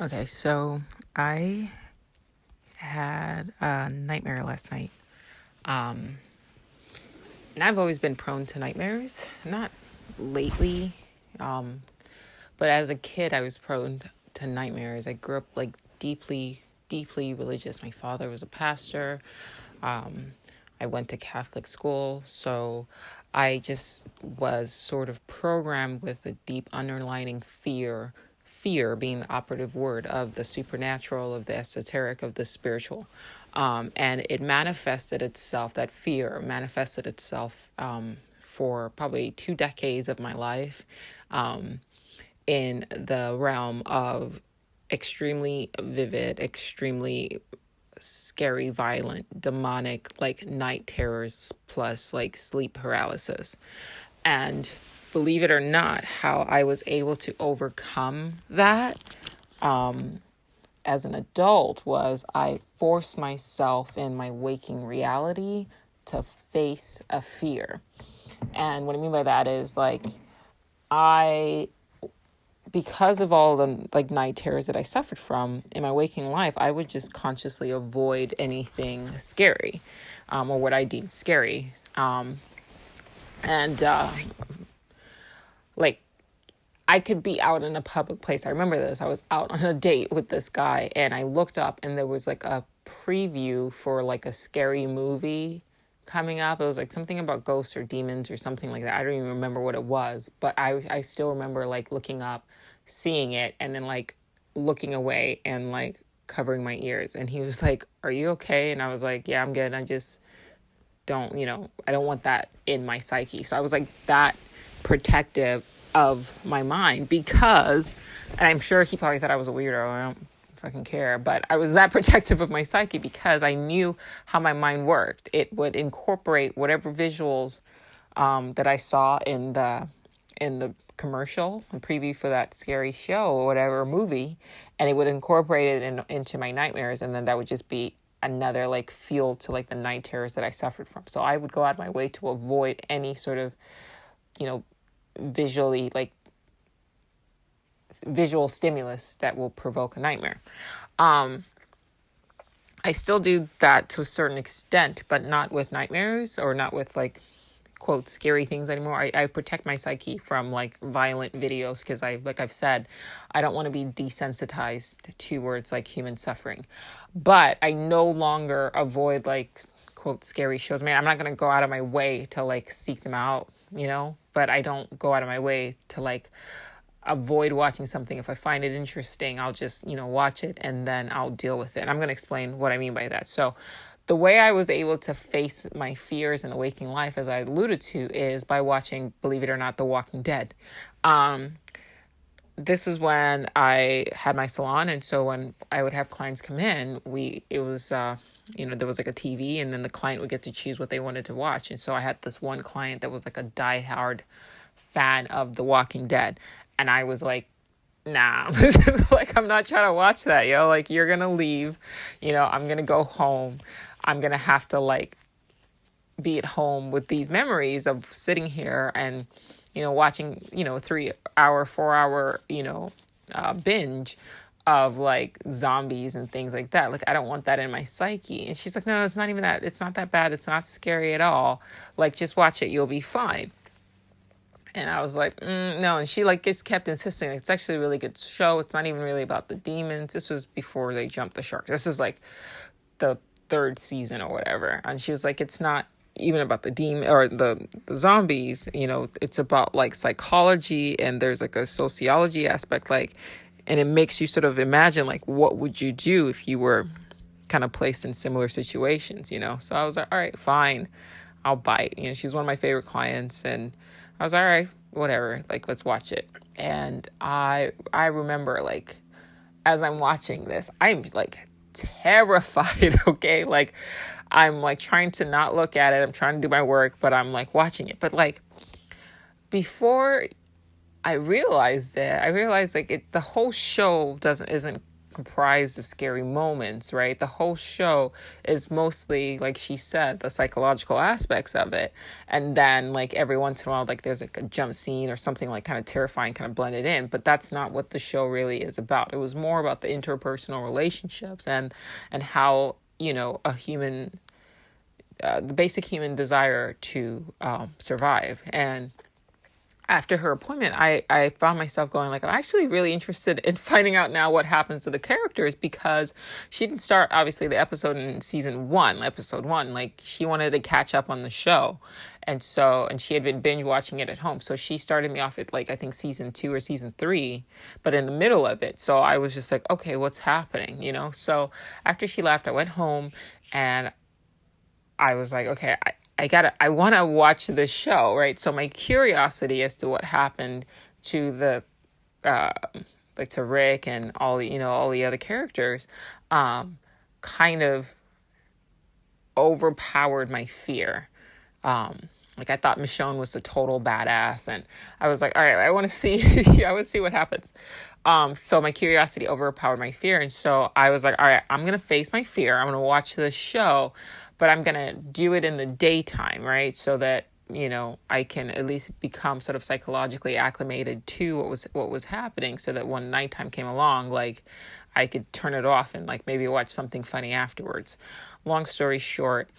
Okay, so I had a nightmare last night. Um, and I've always been prone to nightmares, not lately, um, but as a kid, I was prone to nightmares. I grew up like deeply religious. My father was a pastor. Um, I went to Catholic school, so I just was sort of programmed with a deep underlining fear being the operative word of the supernatural, of the esoteric, of the spiritual. And it manifested itself, that fear manifested itself for probably 2 decades of my life in the realm of extremely vivid, extremely scary, violent, demonic, like night terrors plus like sleep paralysis. And believe it or not, how I was able to overcome that as an adult was I forced myself in my waking reality to face a fear. And what I mean by that is like I because of all the like night terrors that I suffered from in my waking life, I would just consciously avoid anything scary, or what I deemed scary. And like I could be out in a public place. I remember this. I was out on a date with this guy and I looked up and there was like a preview for like a scary movie coming up. It was like something about ghosts or demons or something like that. I don't even remember what it was, but I still remember like looking up, seeing it, and then like looking away and like covering my ears. And he was like, "Are you okay?" And I was like, "Yeah, I'm good. I just don't, I don't want that in my psyche." So I was like that protective of my mind because, and I'm sure he probably thought I was a weirdo. I don't fucking care, but I was that protective of my psyche because I knew how my mind worked. It would incorporate whatever visuals that I saw in the commercial, a preview for that scary show or whatever movie, and it would incorporate it into my nightmares, and then that would just be another like fuel to like the night terrors that I suffered from. So I would go out of my way to avoid any sort of, visually like visual stimulus that will provoke a nightmare. I still do that to a certain extent, but not with nightmares or not with like quote scary things anymore. I protect my psyche from like violent videos because I've said, I don't want to be desensitized towards like human suffering. But I no longer avoid like quote scary shows. Man, I'm not going to go out of my way to like seek them out, but I don't go out of my way to like avoid watching something. If I find it interesting, I'll just, watch it and then I'll deal with it. And I'm going to explain what I mean by that. So the way I was able to face my fears in the waking life, as I alluded to, is by watching, believe it or not, The Walking Dead. This was when I had my salon. And so when I would have clients come in, there was like a TV and then the client would get to choose what they wanted to watch. And so I had this one client that was like a diehard fan of The Walking Dead. And I was like, nah, like, I'm not trying to watch that, yo. Like, you're going to leave, I'm going to go home. I'm going to have to like be at home with these memories of sitting here and, watching, 3-hour, 4-hour, binge of like zombies and things like that. Like, I don't want that in my psyche. And she's like, no, it's not even that. It's not that bad. It's not scary at all. Like, just watch it. You'll be fine. And I was like, no. And she like just kept insisting. It's actually a really good show. It's not even really about the demons. This was before they jumped the shark. This is like the 3rd season or whatever. And she was like, it's not even about the demon or the zombies. It's about like psychology and there's like a sociology aspect. Like, and it makes you sort of imagine like, what would you do if you were kind of placed in similar situations, So I was like, all right, fine. I'll bite. She's one of my favorite clients and I was all right, whatever, like, let's watch it. And I remember, like, as I'm watching this, I'm, like, terrified, okay? Like, I'm, like, trying to not look at it. I'm trying to do my work, but I'm, like, watching it. But, like, before I realized, like, the whole show isn't comprised of scary moments, right? The whole show is mostly, like she said, the psychological aspects of it. And then like every once in a while, like there's like a jump scene or something like kind of terrifying, kind of blended in. But that's not what the show really is about. It was more about the interpersonal relationships and how, a human, the basic human desire to survive. And after her appointment, I found myself going like, I'm actually really interested in finding out now what happens to the characters, because she didn't start, obviously, the episode in episode one, like she wanted to catch up on the show. And she had been binge watching it at home. So she started me off at like, I think season 2 or season 3, but in the middle of it. So I was just like, okay, what's happening? So after she left, I went home and I was like, okay, I want to watch this show, right? So my curiosity as to what happened to the, like to Rick and all the other characters, kind of overpowered my fear. Like I thought Michonne was a total badass, and I was like, all right, I want to see, I want to see what happens. So my curiosity overpowered my fear. And so I was like, all right, I'm going to face my fear. I'm going to watch this show, but I'm going to do it in the daytime, right? So that, I can at least become sort of psychologically acclimated to what was happening, so that when nighttime came along, like I could turn it off and like maybe watch something funny afterwards. Long story short,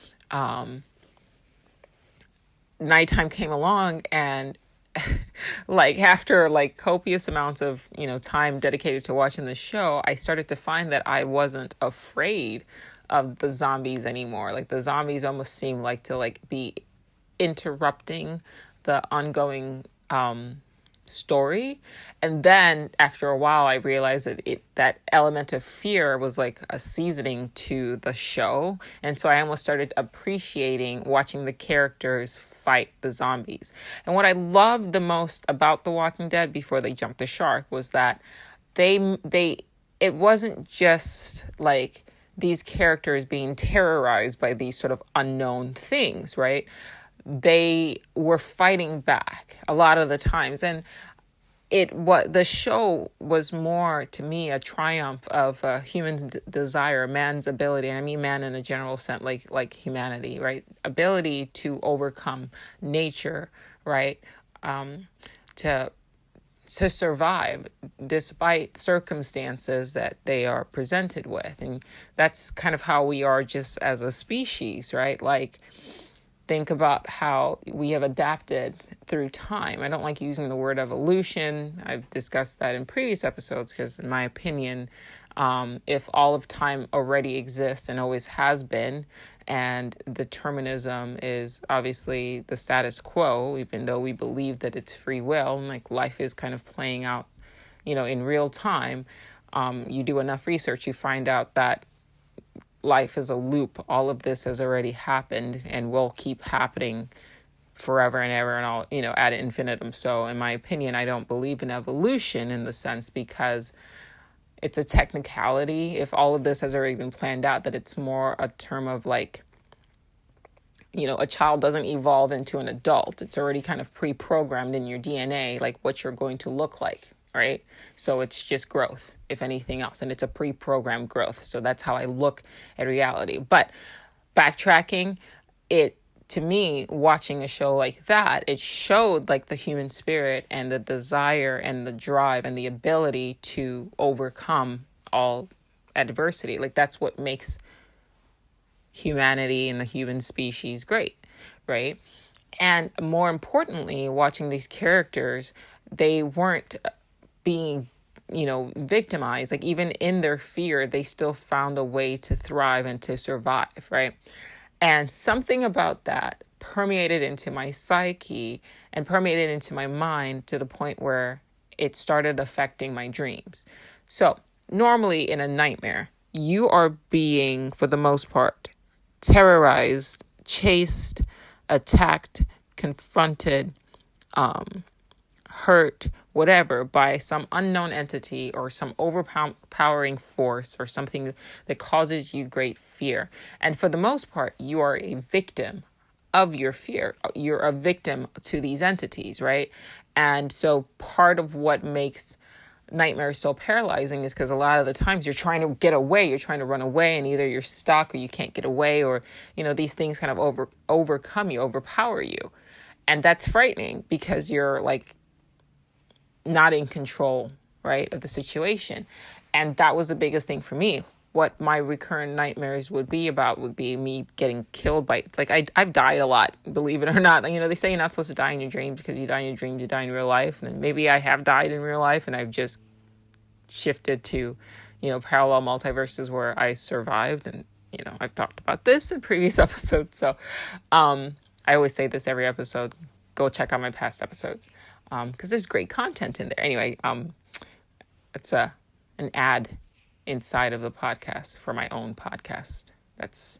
nighttime came along, and like after like copious amounts of time dedicated to watching the show, I started to find that I wasn't afraid of the zombies anymore. Like the zombies almost seemed like to like be interrupting the ongoing story. And then after a while, I realized that that element of fear was like a seasoning to the show. And so I almost started appreciating watching the characters fight the zombies. And what I loved the most about The Walking Dead before they jumped the shark was that it wasn't just like these characters being terrorized by these sort of unknown things, right? They were fighting back a lot of the times. And the show was more to me a triumph of human desire, man's ability, and I mean man in a general sense, like humanity, right? Ability to overcome nature, right? To survive despite circumstances that they are presented with. And that's kind of how we are just as a species, right? Like, think about how we have adapted through time. I don't like using the word evolution. I've discussed that in previous episodes because, in my opinion, if all of time already exists and always has been, and determinism is obviously the status quo, even though we believe that it's free will, and like life is kind of playing out, in real time, you do enough research, you find out that life is a loop. All of this has already happened and will keep happening forever and ever and all, ad infinitum. So in my opinion, I don't believe in evolution in the sense, because it's a technicality. If all of this has already been planned out, that it's more a term of like, a child doesn't evolve into an adult. It's already kind of pre-programmed in your DNA, like what you're going to look like. Right? So it's just growth, if anything else. And it's a pre-programmed growth. So that's how I look at reality. But backtracking, to me, watching a show like that, it showed like the human spirit and the desire and the drive and the ability to overcome all adversity. Like that's what makes humanity and the human species great, right? And more importantly, watching these characters, they weren't being, victimized. Like even in their fear, they still found a way to thrive and to survive, right? And something about that permeated into my psyche and permeated into my mind to the point where it started affecting my dreams. So normally in a nightmare, you are being, for the most part, terrorized, chased, attacked, confronted, hurt, whatever, by some unknown entity or some overpowering force or something that causes you great fear. And for the most part, you are a victim of your fear. You're a victim to these entities, right? And so part of what makes nightmare is so paralyzing is because a lot of the times you're trying to get away, you're trying to run away, and either you're stuck or you can't get away, or, these things kind of overcome you, overpower you. And that's frightening because you're like not in control, right, of the situation. And that was the biggest thing for me. What my recurrent nightmares would be about would be me getting killed by, like, I've died a lot, believe it or not. They say you're not supposed to die in your dreams because you die in your dreams, you die in real life. And maybe I have died in real life and I've just shifted to, parallel multiverses where I survived. And, I've talked about this in previous episodes. So I always say this every episode, go check out my past episodes because there's great content in there. Anyway, it's an ad inside of the podcast for my own podcast. That's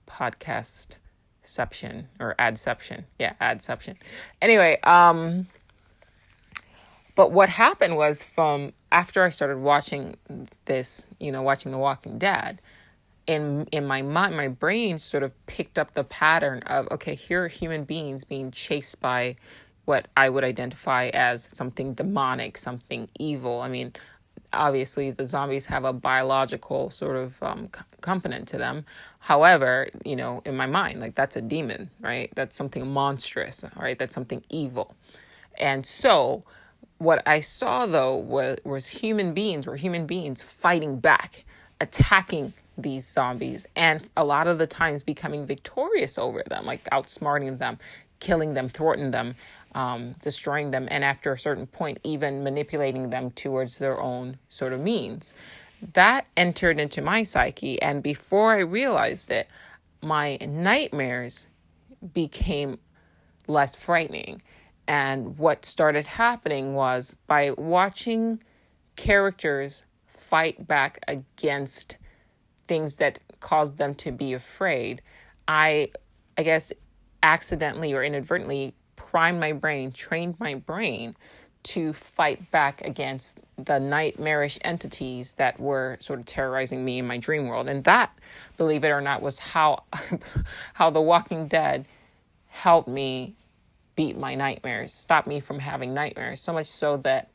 podcastception or adception. Yeah, adception. Anyway, but what happened was from after I started watching this, watching The Walking Dead, in my mind, my brain sort of picked up the pattern of, okay, here are human beings being chased by what I would identify as something demonic, something evil. I mean, obviously the zombies have a biological sort of component to them. However, in my mind, like, that's a demon, right? That's something monstrous, right? That's something evil. And so what I saw, though, was human beings fighting back, attacking these zombies, and a lot of the times becoming victorious over them, like outsmarting them, killing them, thwarting them, destroying them, and after a certain point, even manipulating them towards their own sort of means. That entered into my psyche, and before I realized it, my nightmares became less frightening. And what started happening was, by watching characters fight back against things that caused them to be afraid, I guess accidentally or inadvertently trained my brain to fight back against the nightmarish entities that were sort of terrorizing me in my dream world. And that, believe it or not, was how The Walking Dead helped me beat my nightmares, stop me from having nightmares. So much so that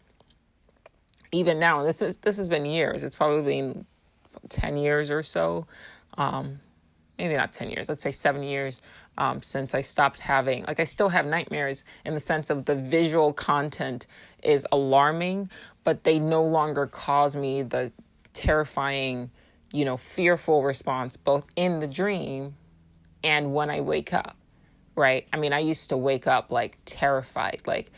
even now, this has been years. It's probably been 10 years or so. Maybe not 10 years, let's say 7 years since I stopped having, I still have nightmares in the sense of the visual content is alarming, but they no longer cause me the terrifying, fearful response, both in the dream and when I wake up, right? I mean, I used to wake up terrified, like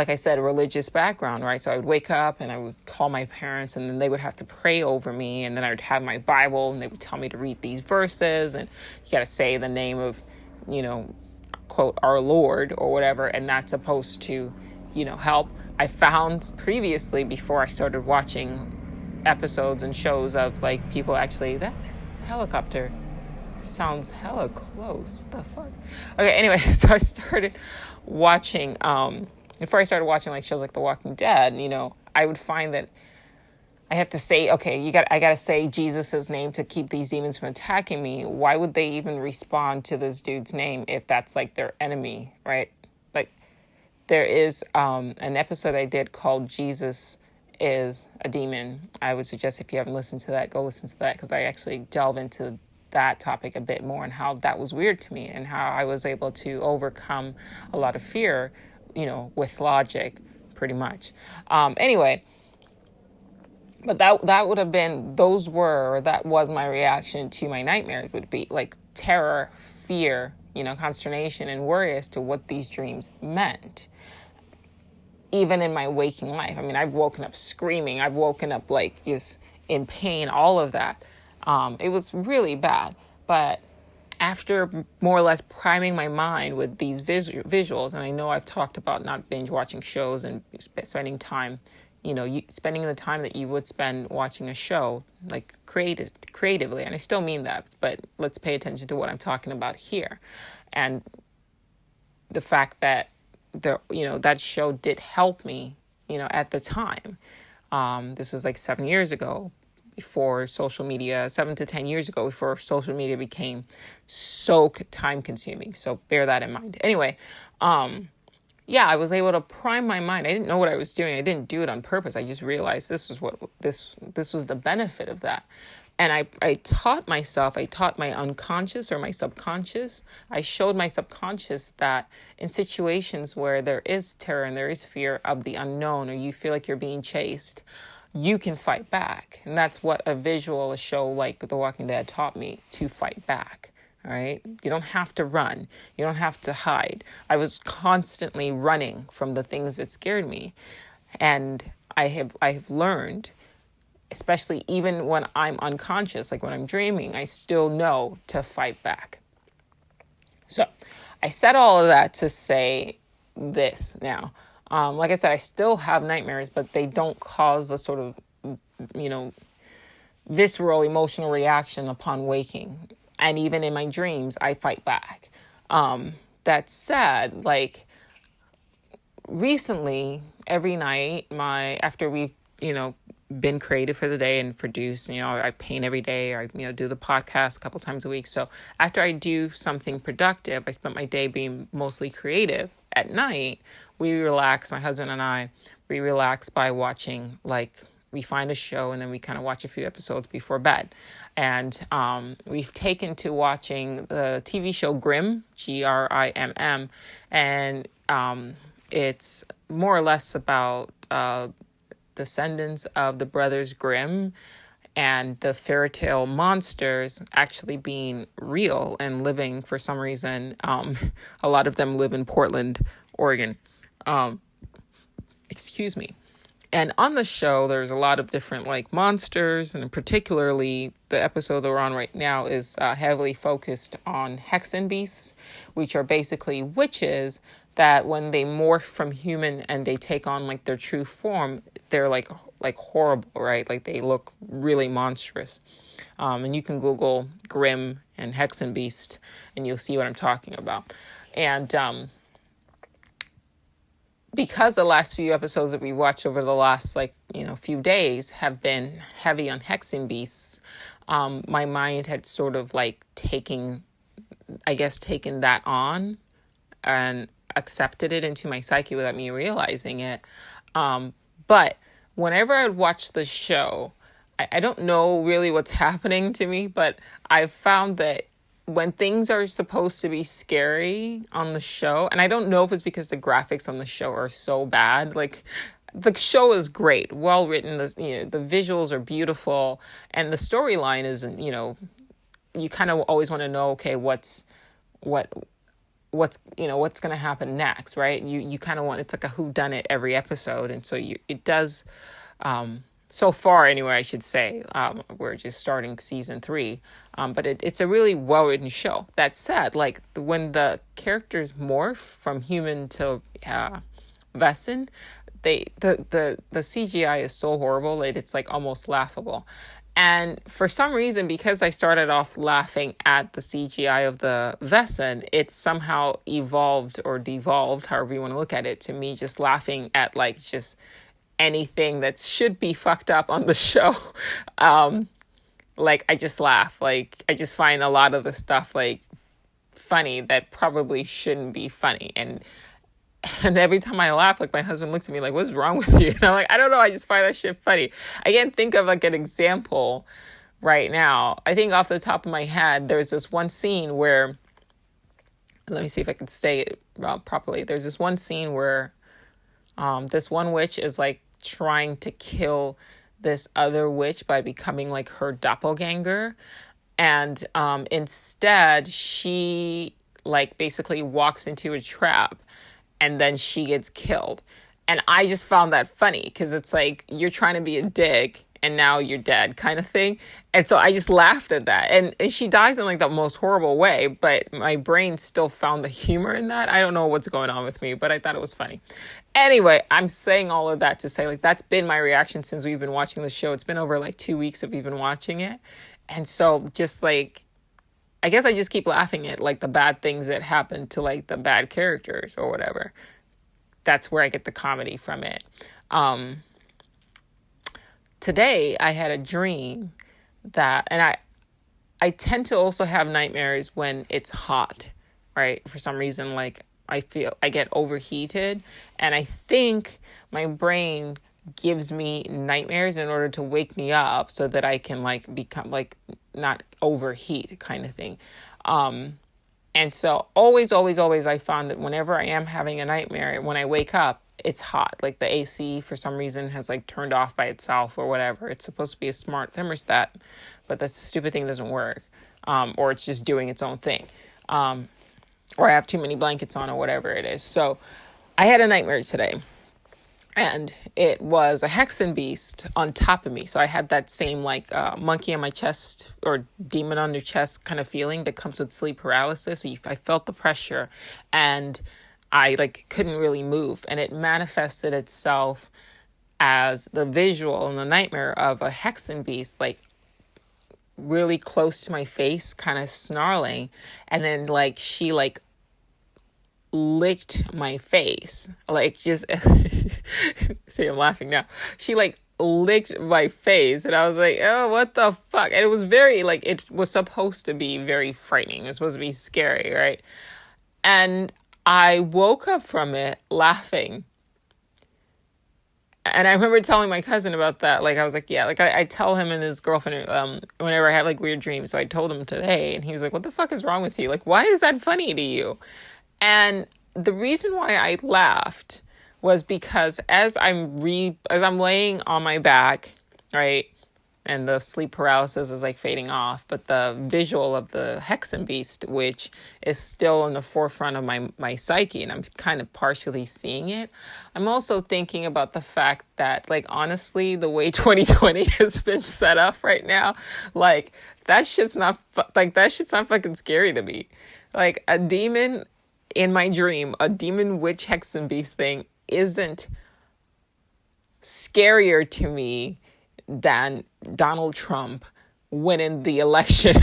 I said, a religious background, right? So I would wake up and I would call my parents, and then they would have to pray over me, and then I would have my Bible and they would tell me to read these verses, and you got to say the name of, quote, our Lord or whatever, and that's supposed to, help. I found previously, before I started watching episodes and shows of people actually, that helicopter sounds hella close. What the fuck? Okay, anyway, so I started watching, before I started watching shows like The Walking Dead, I would find that I have to say, okay, I got to say Jesus's name to keep these demons from attacking me. Why would they even respond to this dude's name if that's their enemy, right? There is an episode I did called Jesus is a Demon. I would suggest, if you haven't listened to that, go listen to that, because I actually delve into that topic a bit more and how that was weird to me and how I was able to overcome a lot of fear, with logic, pretty much. Anyway, but that would have been, that was my reaction to my nightmares, would be terror, fear, consternation and worry as to what these dreams meant. Even in my waking life. I mean, I've woken up screaming. I've woken up just in pain, all of that. It was really bad. But after more or less priming my mind with these visuals, and I know I've talked about not binge watching shows and spending time, spending the time that you would spend watching a show, creatively, and I still mean that, but let's pay attention to what I'm talking about here. And the fact that that show did help me, at the time. This was 7 years ago, before social media, 7 to 10 years ago, before social media became so time consuming. So bear that in mind. Anyway, yeah, I was able to prime my mind. I didn't know what I was doing. I didn't do it on purpose. I just realized this was the benefit of that. And I taught myself, I taught my unconscious or my subconscious, I showed my subconscious that in situations where there is terror and there is fear of the unknown, or you feel like you're being chased, you can fight back. And that's what a show like The Walking Dead taught me, to fight back. All right. You don't have to run. You don't have to hide. I was constantly running from the things that scared me. And I have learned, especially even when I'm unconscious, like when I'm dreaming, I still know to fight back. So I said all of that to say this now. Like I said, I still have nightmares, but they don't cause the sort of, visceral emotional reaction upon waking. And even in my dreams, I fight back. That said, like recently, every night, after we've, been creative for the day and produce, I paint every day, or, do the podcast a couple times a week. So after I do something productive, I spent my day being mostly creative. At night, we relax, my husband and I, we relax by watching, we find a show and then we kind of watch a few episodes before bed. And we've taken to watching the TV show Grimm, Grimm. And it's more or less about descendants of the brothers Grimm and the fairy tale monsters actually being real and living for some reason. A lot of them live in Portland, Oregon. Excuse me. And on the show, there's a lot of different monsters, and particularly the episode that we're on right now is heavily focused on hexen beasts, which are basically witches that when they morph from human and they take on their true form, they're like horrible, right? Like they look really monstrous. And you can Google Grimm and hexen beast and you'll see what I'm talking about. And because the last few episodes that we watched over the last few days have been heavy on hexen beasts, my mind had sort of taken that on and accepted it into my psyche without me realizing it. But whenever I would watch the show, I don't know really what's happening to me, but I've found that when things are supposed to be scary on the show, and I don't know if it's because the graphics on the show are so bad, the show is great, well written, the visuals are beautiful, and the storyline is, you kind of always want to know, okay, what's going to happen next, right? You kind of want, it's like a whodunit every episode, and so it does. So far, anyway, I should say, we're just starting season 3, but it's a really well-written show. That said, when the characters morph from human to Vesson, the CGI is so horrible that it's almost laughable. And for some reason, because I started off laughing at the CGI of the Vesson, it somehow evolved or devolved, however you want to look at it, to me just laughing at just anything that should be fucked up on the show. I just laugh. I just find a lot of the stuff funny that probably shouldn't be funny. And every time I laugh, my husband looks at me what's wrong with you? And I'm I don't know, I just find that shit funny. I can't think of an example right now. I think off the top of my head, there's this one scene where, let me see if I can say it properly. There's this one scene where this one witch is trying to kill this other witch by becoming her doppelganger. And instead she basically walks into a trap and then she gets killed. And I just found that funny because it's you're trying to be a dick and now you're dead kind of thing. And so I just laughed at that. And she dies in the most horrible way, but my brain still found the humor in that. I don't know what's going on with me, but I thought it was funny. Anyway, I'm saying all of that to say that's been my reaction since we've been watching the show. It's been over 2 weeks that we've been watching it. And so just I guess I just keep laughing at the bad things that happen to the bad characters or whatever. That's where I get the comedy from it. Today I had a dream that, and I tend to also have nightmares when it's hot, right? For some reason, I get overheated, and I think my brain gives me nightmares in order to wake me up so that I can like become like not overheat kind of thing. And so always, I found that whenever I am having a nightmare, when I wake up, it's hot. Like the AC for some reason has like turned off by itself or whatever. It's supposed to be a smart thermostat, but that stupid thing doesn't work. Or it's just doing its own thing. Or I have too many blankets on or whatever it is. So I had a nightmare today. And it was a hexen beast on top of me. So I had that same like monkey on my chest or demon on your chest kind of feeling that comes with sleep paralysis. So I felt the pressure and I like couldn't really move. And it manifested itself as the visual in the nightmare of a hexen beast, like really close to my face, kind of snarling. And then like she like licked my face, like just see, I'm laughing now. She like licked my face, and I was like, oh, what the fuck? And it was very like, it was supposed to be very frightening. It was supposed to be scary, right? And I woke up from it laughing. And I remember telling my cousin about that. Like, I was like, yeah, like I tell him and his girlfriend whenever I have like weird dreams. So I told him today, and he was like, what the fuck is wrong with you? Like, why is that funny to you? And the reason why I laughed was because as I'm laying on my back, right, and the sleep paralysis is like fading off, but the visual of the hexen beast, which is still in the forefront of my psyche, and I'm kind of partially seeing it, I'm also thinking about the fact that, like, honestly, the way 2020 has been set up right now, like, that shit's not fucking scary to me. Like, a demon in my dream, a demon witch hexen beast thing isn't scarier to me than Donald Trump winning the election.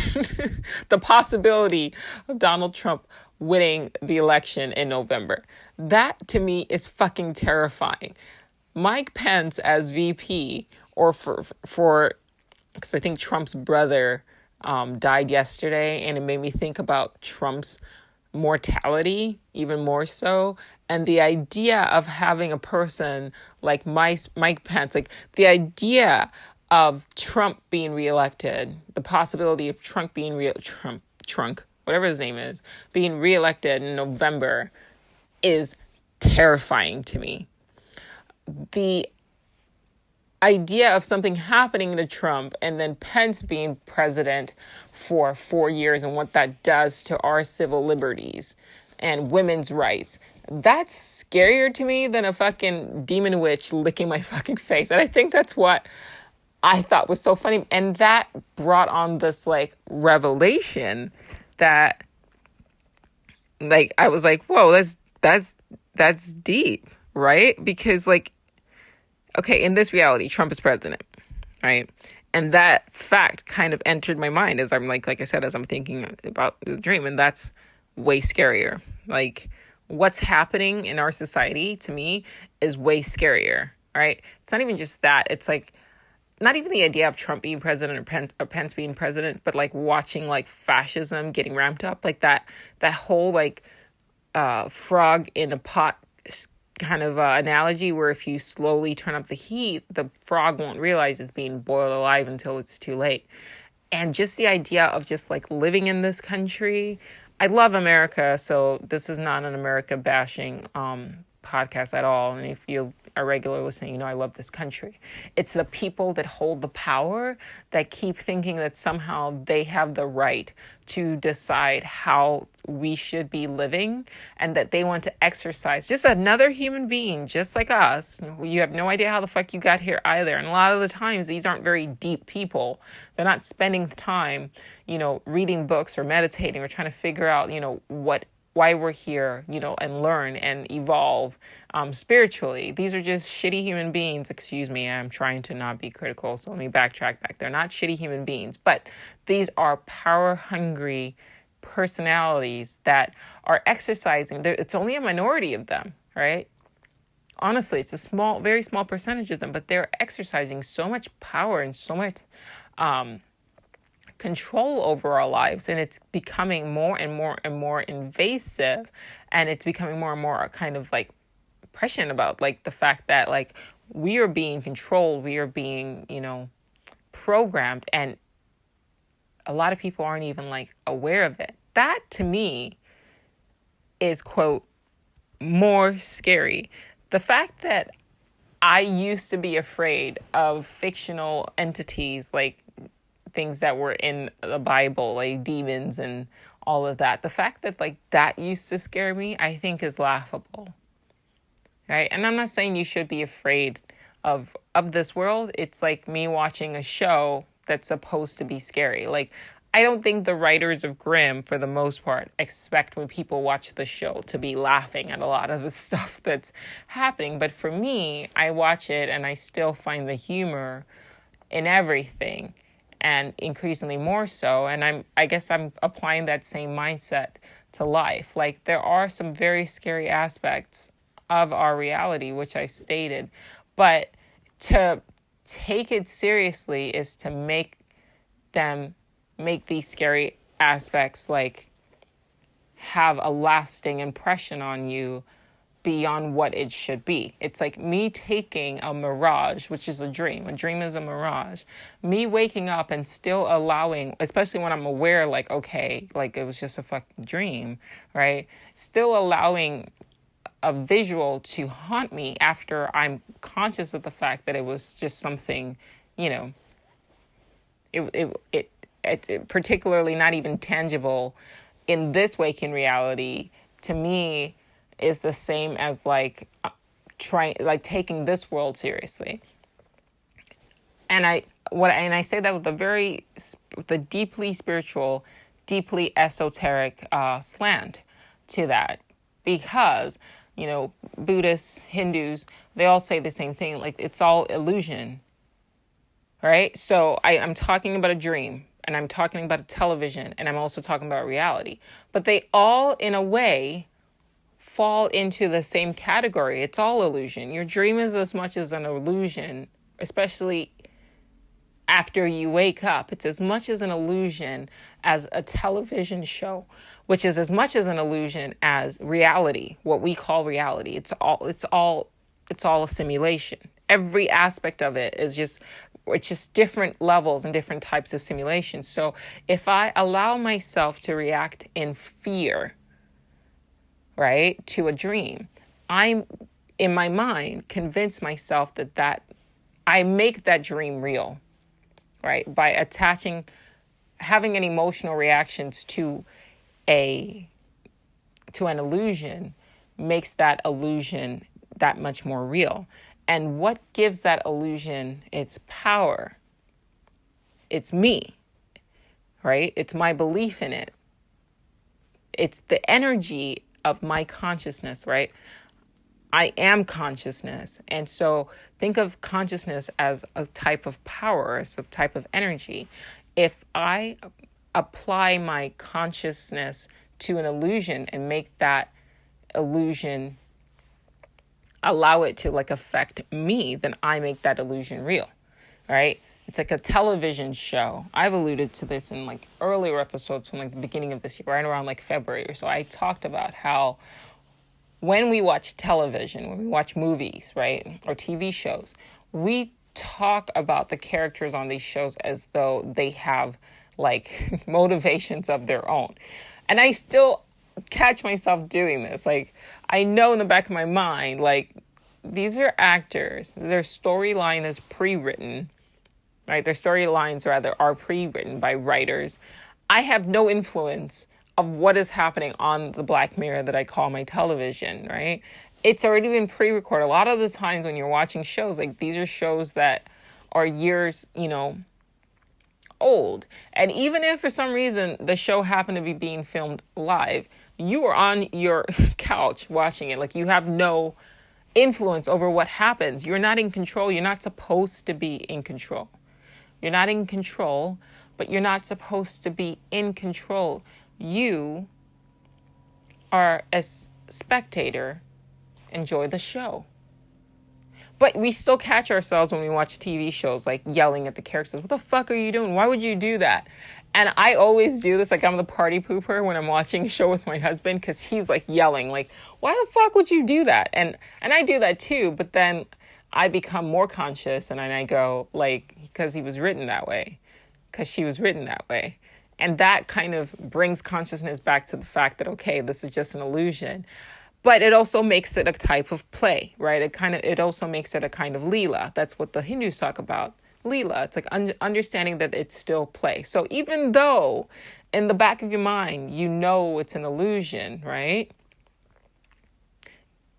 The possibility of Donald Trump winning the election in November. That to me is fucking terrifying. Mike Pence as VP, or for because I think Trump's brother died yesterday, and it made me think about Trump's mortality even more so, and the idea of having a person like Mike Pence, like the idea of Trump being reelected, the possibility of Trump being Trump, whatever his name is, being reelected in November is terrifying to me. The idea of something happening to Trump and then Pence being president for 4 years and what that does to our civil liberties and women's rights, that's scarier to me than a fucking demon witch licking my fucking face. And I think that's what I thought was so funny. And that brought on this like revelation that like, I was like, whoa, that's deep, right? Because like, okay, in this reality, Trump is president, right? And that fact kind of entered my mind as I'm like I said, as I'm thinking about the dream, and that's way scarier. Like, what's happening in our society to me is way scarier, right? It's not even just that. It's like, not even the idea of Trump being president or Pence being president, but like watching like fascism getting ramped up, like that whole like frog in a pot kind of analogy where if you slowly turn up the heat, the frog won't realize it's being boiled alive until it's too late. And just the idea of just like living in this country. I love America, so this is not an America bashing podcast at all. And if you are regular listening, you know I love this country. It's the people that hold the power that keep thinking that somehow they have the right to decide how we should be living, and that they want to exercise just another human being just like us. You have no idea how the fuck you got here either. And a lot of the times these aren't very deep people. They're not spending the time, reading books or meditating or trying to figure out, why we're here, and learn and evolve spiritually. These are just shitty human beings. Excuse me, I'm trying to not be critical, so let me backtrack back. They're not shitty human beings, but these are power-hungry personalities that are exercising. It's only a minority of them, right? Honestly, it's a very small percentage of them, but they're exercising so much power and so much control over our lives, and it's becoming more and more and more invasive And it's becoming more and more kind of like prescient about like the fact that like we are being controlled, we are being, programmed, and a lot of people aren't even like aware of it. That to me is, quote, more scary. The fact that I used to be afraid of fictional entities, like things that were in the Bible, like demons and all of that. The fact that like that used to scare me, I think is laughable. Right? And I'm not saying you should be afraid of this world. It's like me watching a show that's supposed to be scary. Like, I don't think the writers of Grimm, for the most part, expect when people watch the show to be laughing at a lot of the stuff that's happening. But for me, I watch it and I still find the humor in everything, and increasingly more so. And I guess I'm applying that same mindset to life. Like, there are some very scary aspects of our reality, which I've stated, but to take it seriously is to make these scary aspects like have a lasting impression on you beyond what it should be. It's like me taking a mirage, which is a dream. A dream is a mirage. Me waking up and still allowing, especially when I'm aware, like, okay, like it was just a fucking dream, right? Still allowing a visual to haunt me after I'm conscious of the fact that it was just something, it's particularly not even tangible in this waking reality, to me is the same as like taking this world seriously. And I say that with the deeply spiritual, deeply esoteric slant to that, because Buddhists, Hindus, they all say the same thing. Like, it's all illusion, right? So I'm talking about a dream, and I'm talking about a television, and I'm also talking about reality. But they all, in a way, fall into the same category. It's all illusion. Your dream is as much as an illusion, especially after you wake up. It's as much as an illusion as a television show, which is as much as an illusion as reality, what we call reality. It's all a simulation. Every aspect of it is just different levels and different types of simulation. So if I allow myself to react in fear, right, to a dream, I'm, in my mind, convince myself that I make that dream real, right? By having an emotional reactions to an illusion makes that illusion that much more real. And what gives that illusion its power? It's me, right? It's my belief in it. It's the energy of my consciousness, right? I am consciousness. And so think of consciousness as a type of power, as a type of energy. If I apply my consciousness to an illusion and make that illusion, allow it to like affect me, then I make that illusion real, right? It's like a television show. I've alluded to this in like earlier episodes from like the beginning of this year, right around like February or so. I talked about how when we watch television, when we watch movies, right, or TV shows, we talk about the characters on these shows as though they have like motivations of their own. And I still catch myself doing this. Like, I know in the back of my mind, like, these are actors. Their storyline is pre-written, right? Their storylines, rather, are pre-written by writers. I have no influence of what is happening on the Black Mirror that I call my television, right? It's already been pre-recorded. A lot of the times when you're watching shows, like, these are shows that are years, old. And even if for some reason the show happened to be being filmed live, you are on your couch watching it. Like, you have no influence over what happens. You're not in control. You're not supposed to be in control. You're not in control, but you're not supposed to be in control. You are a spectator. Enjoy the show. But we still catch ourselves when we watch TV shows, like yelling at the characters. What the fuck are you doing? Why would you do that? And I always do this. Like, I'm the party pooper when I'm watching a show with my husband, because he's like yelling, like, why the fuck would you do that? And I do that too. But then I become more conscious, and then I go, like, because he was written that way, because she was written that way. And that kind of brings consciousness back to the fact that, okay, this is just an illusion. But it also makes it a type of play, right? It also makes it a kind of Leela. That's what the Hindus talk about, Leela. It's like understanding that it's still play. So even though in the back of your mind, you know it's an illusion, right?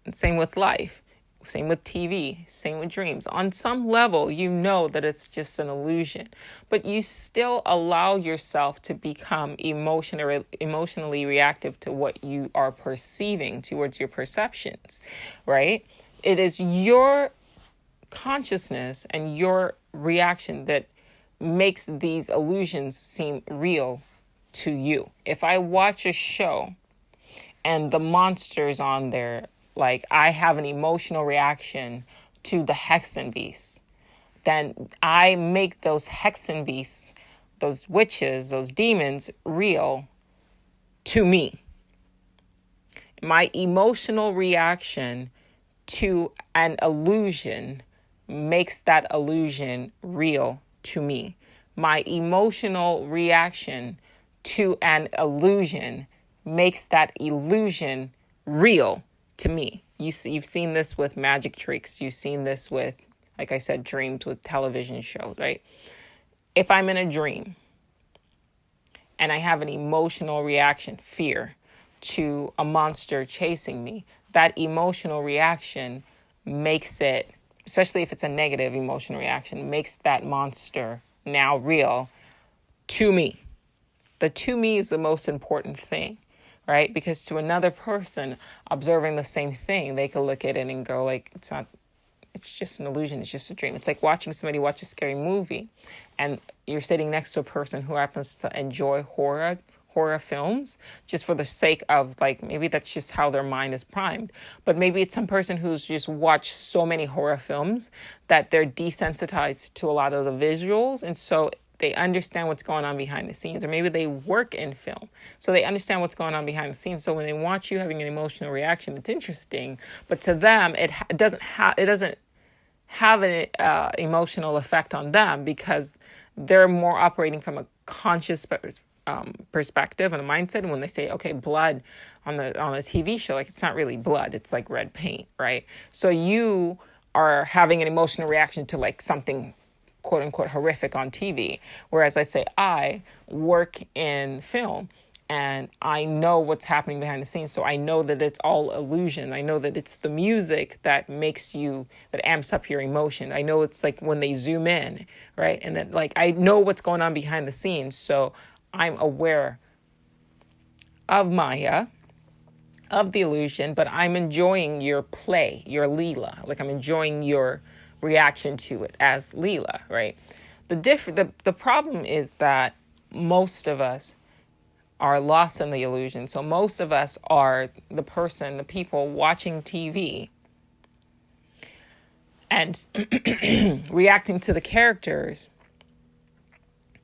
And same with life, same with TV, same with dreams. On some level, you know that it's just an illusion, but you still allow yourself to become emotionally reactive to what you are perceiving, towards your perceptions, right? It is your consciousness and your reaction that makes these illusions seem real to you. If I watch a show and the monsters on there, like, I have an emotional reaction to the Hexen beasts, then I make those Hexen beasts, those witches, those demons, real to me. My emotional reaction to an illusion makes that illusion real to me. My emotional reaction to an illusion makes that illusion real to me. You've seen this with magic tricks. You've seen this with, like I said, dreams, with television shows, right? If I'm in a dream and I have an emotional reaction, fear, to a monster chasing me, that emotional reaction makes it, especially if it's a negative emotional reaction, makes that monster now real to me. The to me is the most important thing. Right? Because to another person observing the same thing, they could look at it and go, like, it's just an illusion. It's just a dream. It's like watching somebody watch a scary movie, and you're sitting next to a person who happens to enjoy horror films, just for the sake of, like, maybe that's just how their mind is primed. But maybe it's some person who's just watched so many horror films that they're desensitized to a lot of the visuals. And so they understand what's going on behind the scenes, or maybe they work in film, so they understand what's going on behind the scenes. So when they watch you having an emotional reaction, it's interesting, but to them, it doesn't have an emotional effect on them, because they're more operating from a conscious perspective and a mindset. And when they say, okay, blood on a TV show, like, it's not really blood, it's like red paint, right? So you are having an emotional reaction to, like, something quote unquote horrific on TV. Whereas I say, I work in film and I know what's happening behind the scenes. So I know that it's all illusion. I know that it's the music that amps up your emotion. I know it's like when they zoom in, right? And then, like, I know what's going on behind the scenes. So I'm aware of Maya, of the illusion, but I'm enjoying your play, your Leela. Like, I'm enjoying your reaction to it as Leela, right? The problem is that most of us are lost in the illusion. So most of us are the people watching TV and reacting to the characters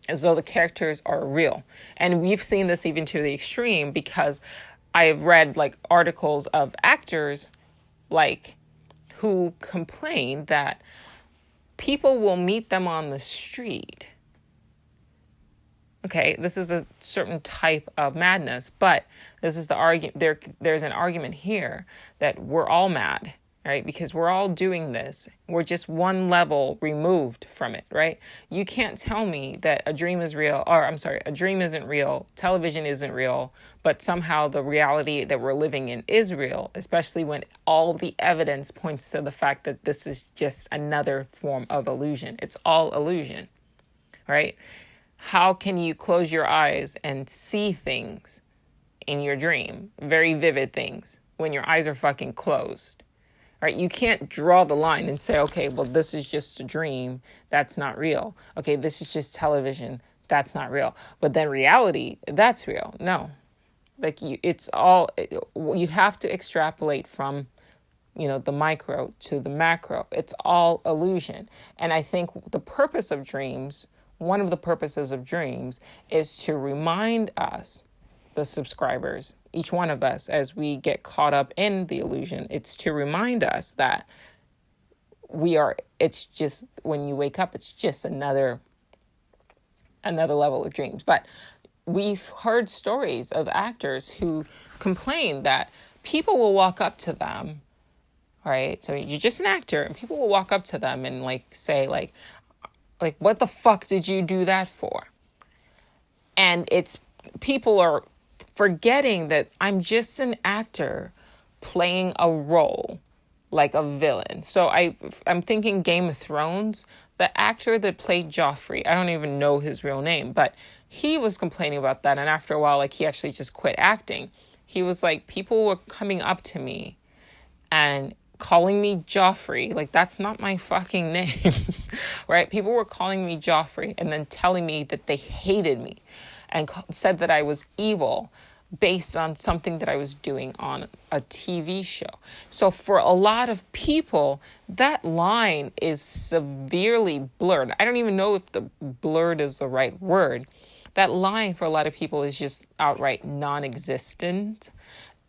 as though the characters are real. And we've seen this even to the extreme, because I've read, like, articles of actors, like, who complain that people will meet them on the street. Okay, this is a certain type of madness, but this is the argument. There's an argument here that we're all mad, right? Because we're all doing this. We're just one level removed from it, right? You can't tell me that a dream is real, a dream isn't real, television isn't real, but somehow the reality that we're living in is real, especially when all the evidence points to the fact that this is just another form of illusion. It's all illusion, right? How can you close your eyes and see things in your dream, very vivid things, when your eyes are fucking closed? Right? You can't draw the line and say, okay, well, this is just a dream. That's not real. Okay, this is just television. That's not real. But then reality, that's real. No. Like, you have to extrapolate from the micro to the macro. It's all illusion. And I think the purpose of dreams, one of the purposes of dreams, is to remind us, the subscribers, each one of us, as we get caught up in the illusion, it's to remind us that it's just, when you wake up, it's just another level of dreams. But we've heard stories of actors who complain that people will walk up to them, right? So you're just an actor, and people will walk up to them and say what the fuck did you do that for? And people are forgetting that I'm just an actor playing a role, like a villain. So I'm thinking Game of Thrones, the actor that played Joffrey, I don't even know his real name, but he was complaining about that. And after a while, he actually just quit acting. He was like, people were coming up to me and calling me Joffrey. That's not my fucking name, right? People were calling me Joffrey and then telling me that they hated me and said that I was evil based on something that I was doing on a TV show. So for a lot of people, that line is severely blurred. I don't even know if the blurred is the right word. That line for a lot of people is just outright non-existent.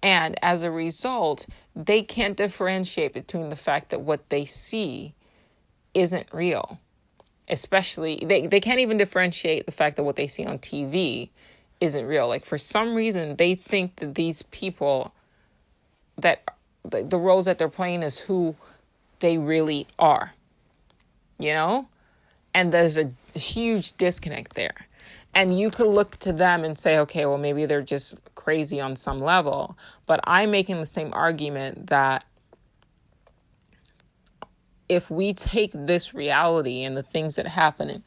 And as a result, they can't differentiate between the fact that what they see isn't real. Especially, they can't even differentiate the fact that what they see on TV isn't real. For some reason, they think that these people, that the roles that they're playing is who they really are, And there's a huge disconnect there. And you could look to them and say, okay, well, maybe they're just crazy on some level. But I'm making the same argument that if we take this reality and the things that happen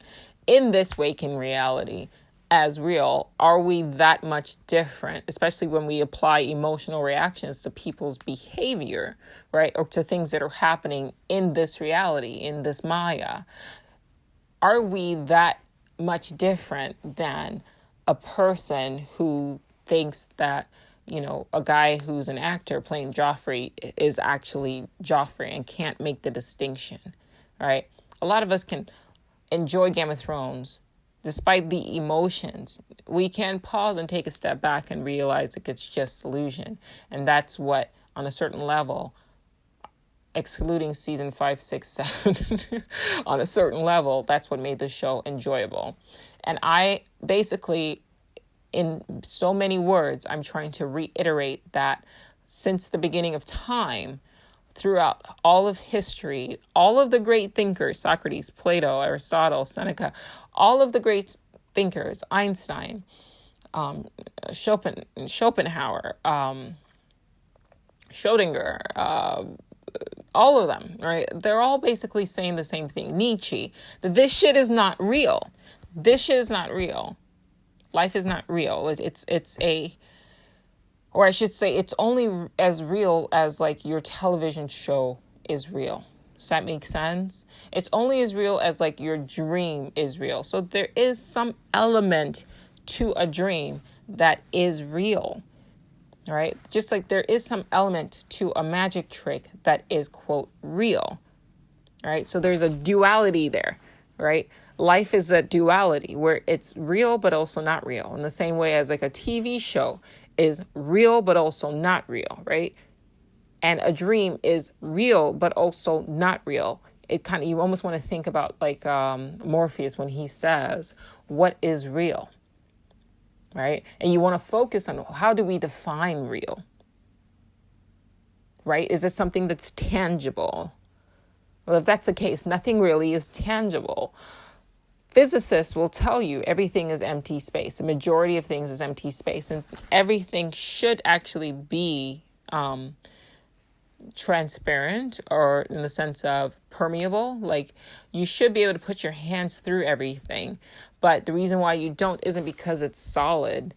in this waking reality as real, are we that much different, especially when we apply emotional reactions to people's behavior, right? Or to things that are happening in this reality, in this Maya? Are we that much different than a person who thinks that, a guy who's an actor playing Joffrey is actually Joffrey and can't make the distinction, right? A lot of us can enjoy Game of Thrones despite the emotions. We can pause and take a step back and realize that it's just illusion. And that's what, on a certain level, excluding season 5, 6, 7, on a certain level, that's what made the show enjoyable. And I basically, in so many words, I'm trying to reiterate that since the beginning of time, throughout all of history, all of the great thinkers, Socrates, Plato, Aristotle, Seneca, all of the great thinkers, Einstein, Schopenhauer, Schrodinger, all of them, right? They're all basically saying the same thing. Nietzsche, that this shit is not real. This shit is not real. Life is not real. Or I should say, it's only as real as your television show is real. Does that make sense? It's only as real as your dream is real. So there is some element to a dream that is real, right? Just like there is some element to a magic trick that is, quote, real, right? So there's a duality there, right? Life is a duality where it's real but also not real. In the same way as a TV show is real but also not real, right? And a dream is real but also not real. You almost want to think about Morpheus when he says, what is real, right? And you want to focus on, how do we define real, right? Is it something that's tangible? Well, if that's the case, nothing really is tangible. Physicists will tell you everything is empty space. The majority of things is empty space, and everything should actually be transparent, or in the sense of permeable. You should be able to put your hands through everything, but the reason why you don't isn't because it's solid.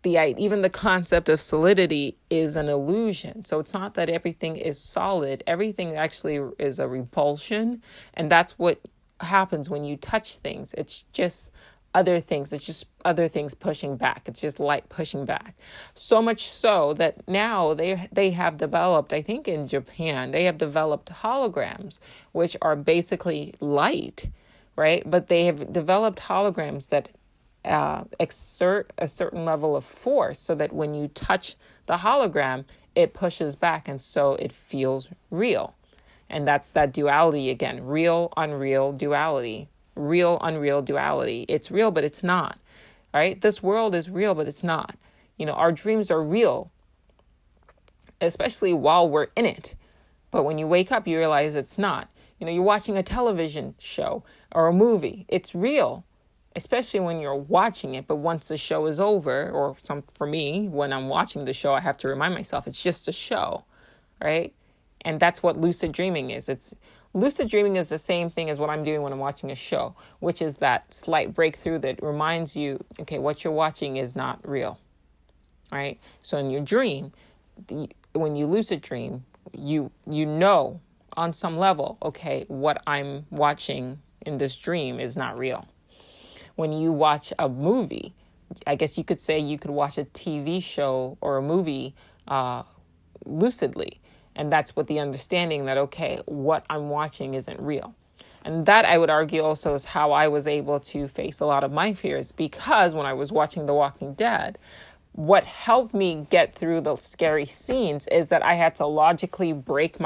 Even the concept of solidity is an illusion. So it's not that everything is solid. Everything actually is a repulsion, and that's what happens when you touch things. It's just other things. It's just other things pushing back. It's just light pushing back. So much so that now they have developed, I think in Japan, they have developed holograms, which are basically light, right? But they have developed holograms that exert a certain level of force so that when you touch the hologram, it pushes back, and so it feels real. And that's that duality again, real, unreal duality. Real, unreal duality. It's real, but it's not, right? This world is real, but it's not. Our dreams are real, especially while we're in it. But when you wake up, you realize it's not. You're watching a television show or a movie. It's real, especially when you're watching it. But once the show is over, for me, when I'm watching the show, I have to remind myself it's just a show, right? And that's what lucid dreaming is. Lucid dreaming is the same thing as what I'm doing when I'm watching a show, which is that slight breakthrough that reminds you, okay, what you're watching is not real, right? So in your dream, when you lucid dream, you know on some level, okay, what I'm watching in this dream is not real. When you watch a movie, I guess you could say you could watch a TV show or a movie lucidly. And that's what the understanding that, okay, what I'm watching isn't real. And that, I would argue, also is how I was able to face a lot of my fears, because when I was watching The Walking Dead, what helped me get through the scary scenes is that I had to logically break down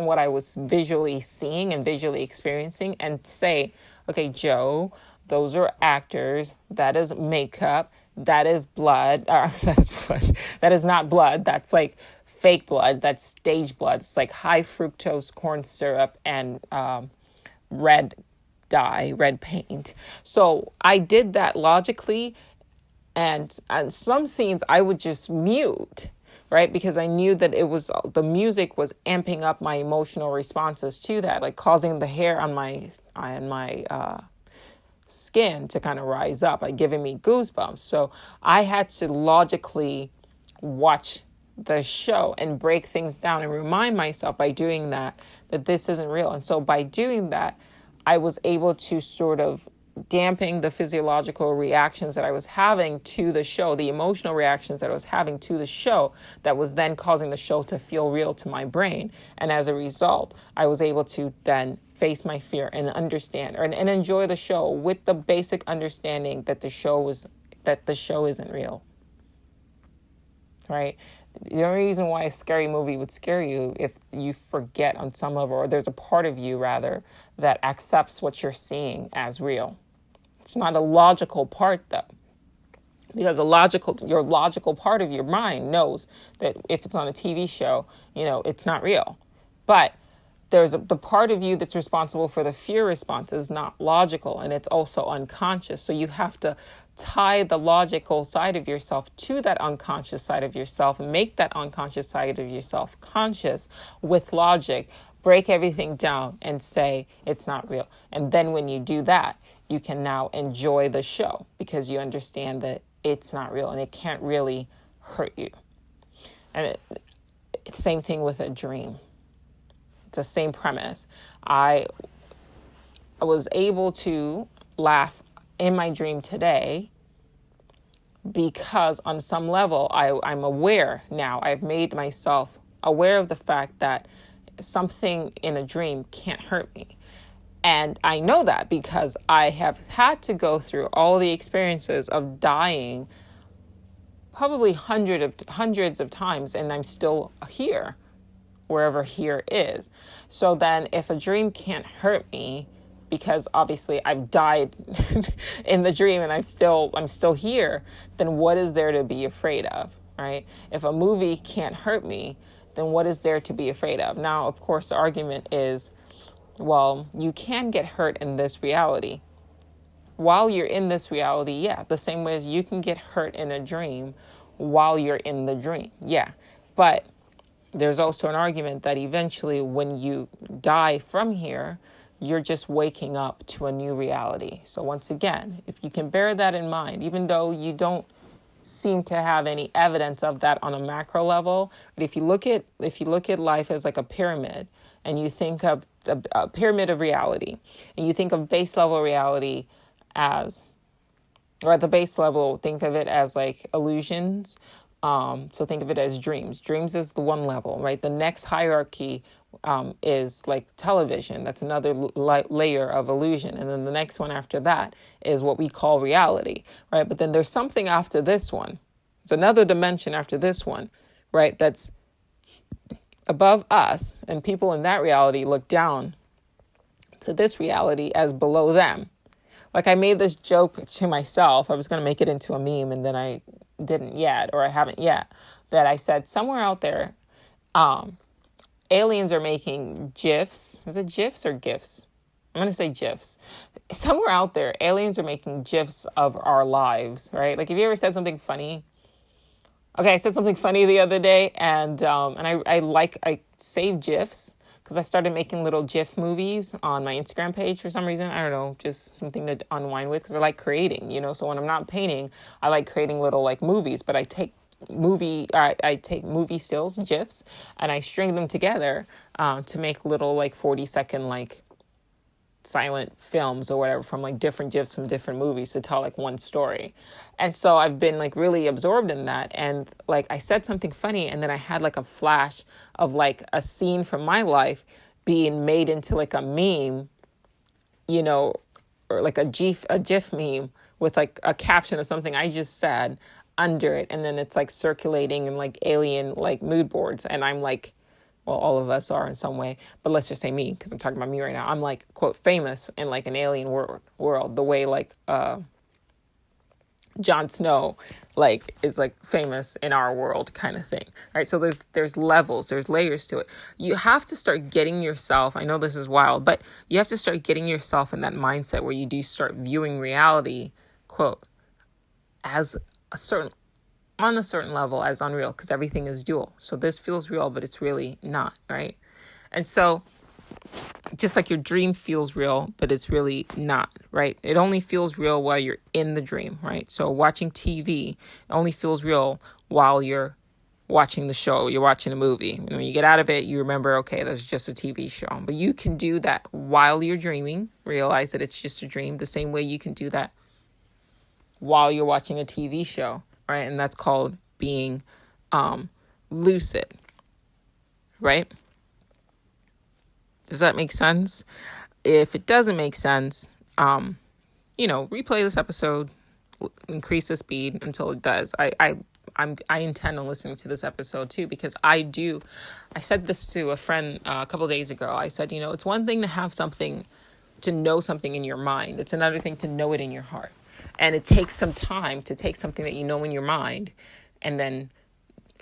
what I was visually seeing and visually experiencing and say, okay, Joe, those are actors, that is makeup, that is blood. That is not blood. That's like fake blood. That's stage blood. It's like high fructose corn syrup and red paint. So I did that logically. And some scenes I would just mute, right? Because I knew that the music was amping up my emotional responses to that, like causing the hair on my skin to kind of rise up, like giving me goosebumps. So I had to logically watch the show and break things down and remind myself by doing that this isn't real. And so by doing that, I was able to sort of dampen the physiological reactions that I was having to the show, the emotional reactions that I was having to the show that was then causing the show to feel real to my brain. And as a result, I was able to then face my fear and understand and enjoy the show with the basic understanding that the show isn't real, right? The only reason why a scary movie would scare you if you forget on some level, or there's a part of you rather that accepts what you're seeing as real. It's not a logical part though, because your logical part of your mind knows that if it's on a TV show, it's not real. But there's the part of you that's responsible for the fear response is not logical, and it's also unconscious. So you have to tie the logical side of yourself to that unconscious side of yourself and make that unconscious side of yourself conscious with logic, break everything down and say it's not real. And then when you do that, you can now enjoy the show because you understand that it's not real and it can't really hurt you. And same thing with a dream. It's the same premise. I was able to laugh in my dream today because on some level I'm aware now. I've made myself aware of the fact that something in a dream can't hurt me. And I know that because I have had to go through all the experiences of dying probably hundreds of times, and I'm still here, wherever here is. So then if a dream can't hurt me, because obviously I've died in the dream and I'm still here, then what is there to be afraid of, right? If a movie can't hurt me, then what is there to be afraid of? Now, of course, the argument is, well, you can get hurt in this reality. While you're in this reality, yeah, the same way as you can get hurt in a dream while you're in the dream, yeah. But there's also an argument that eventually when you die from here, you're just waking up to a new reality. So once again, if you can bear that in mind, even though you don't seem to have any evidence of that on a macro level, but if you look at life as like a pyramid, and you think of a pyramid of reality, and you think of base level reality as, or at the base level, think of it as like illusions. So think of it as dreams. Dreams is the one level, right? The next hierarchy is like television. That's another layer of illusion. And then the next one after that is what we call reality, right? But then there's something after this one. It's another dimension after this one, right? That's above us, and people in that reality look down to this reality as below them. Like, I made this joke to myself. I was going to make it into a meme, and then I didn't yet, or I haven't yet, that I said somewhere out there, aliens are making GIFs. Is it GIFs or GIFs? I'm going to say GIFs. Somewhere out there, aliens are making GIFs of our lives, right? Like, have you ever said something funny? Okay, I said something funny the other day, and I save GIFs because I've started making little GIF movies on my Instagram page for some reason. I don't know, just something to unwind with, because I like creating, So when I'm not painting, I like creating little like movies. But I take movie stills, GIFs, and I string them together to make little like 40-second like silent films or whatever from like different GIFs from different movies to tell like one story. And so I've been like really absorbed in that. And like I said something funny, and then I had like a flash of like a scene from my life being made into like a meme, or like a GIF meme with like a caption of something I just said under it. And then it's like circulating in like alien like mood boards. And I'm like, well, all of us are in some way, but let's just say me, because I'm talking about me right now. I'm like, quote, famous in like an alien world, the way like Jon Snow like is like famous in our world kind of thing, right? So there's levels, there's layers to it. You have to start getting yourself, I know this is wild, but you have to start getting yourself in that mindset where you do start viewing reality, quote, as on a certain level as unreal, because everything is dual. So this feels real, but it's really not, right? And so just like your dream feels real, but it's really not, right? It only feels real while you're in the dream, right? So watching TV only feels real while you're watching the show, you're watching a movie. And when you get out of it, you remember, okay, that's just a TV show. But you can do that while you're dreaming, realize that it's just a dream, the same way you can do that while you're watching a TV show, right? And that's called being lucid, right? Does that make sense? If it doesn't make sense, replay this episode, increase the speed until it does. I intend on listening to this episode too, because I said this to a friend a couple of days ago. I said, it's one thing to have something, to know something in your mind. It's another thing to know it in your heart. And it takes some time to take something that you know in your mind and then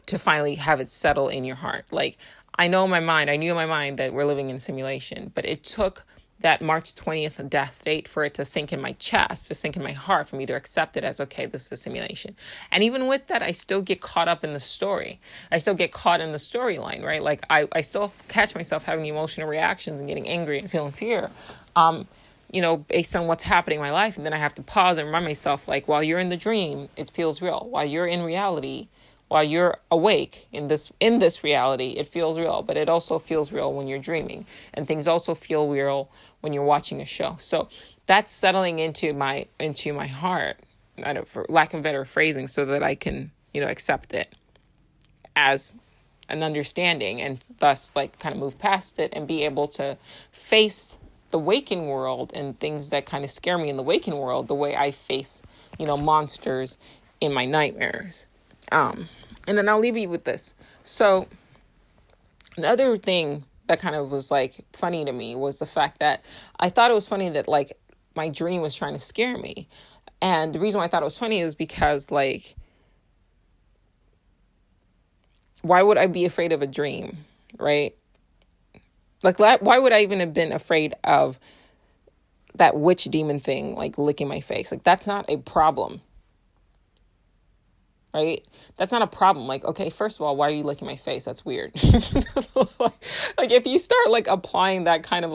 to finally have it settle in your heart. Like, I knew in my mind that we're living in a simulation, but it took that March 20th death date for it to sink in my chest, to sink in my heart, for me to accept it as, okay, this is a simulation. And even with that, I still get caught up in the story. I still get caught in the storyline, right? Like, I still catch myself having emotional reactions and getting angry and feeling fear, based on what's happening in my life. And then I have to pause and remind myself, like, while you're in the dream, it feels real. While you're in reality, while you're awake in this reality, it feels real. But it also feels real when you're dreaming. And things also feel real when you're watching a show. So that's settling into my heart, for lack of better phrasing, so that I can, accept it as an understanding, and thus like kind of move past it and be able to face the waking world and things that kind of scare me in the waking world the way I face, monsters in my nightmares. And then I'll leave you with this. So another thing that kind of was like funny to me was the fact that I thought it was funny that like my dream was trying to scare me. And the reason why I thought it was funny is because, like, why would I be afraid of a dream, right? Like, why would I even have been afraid of that witch demon thing, like, licking my face? Like, that's not a problem, right? That's not a problem. Like, okay, first of all, why are you licking my face? That's weird. Like, if you start, like, applying that kind of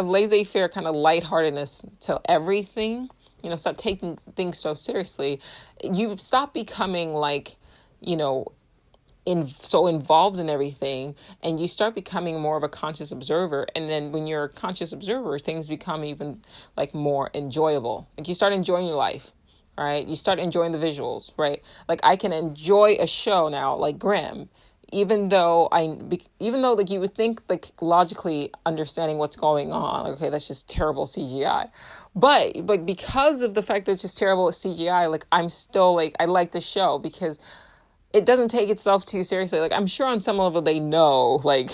laissez-faire, kind of lightheartedness to everything, stop taking things so seriously, you stop becoming, like, so involved in everything, and you start becoming more of a conscious observer. And then when you're a conscious observer, things become even like more enjoyable. Like you start enjoying your life, right? You start enjoying the visuals, right? Like I can enjoy a show now like Grimm, even though like you would think like logically understanding what's going on, like, okay, that's just terrible CGI. But because of the fact that it's just terrible CGI, like I'm still like, I like the show because it doesn't take itself too seriously. Like I'm sure on some level they know, like,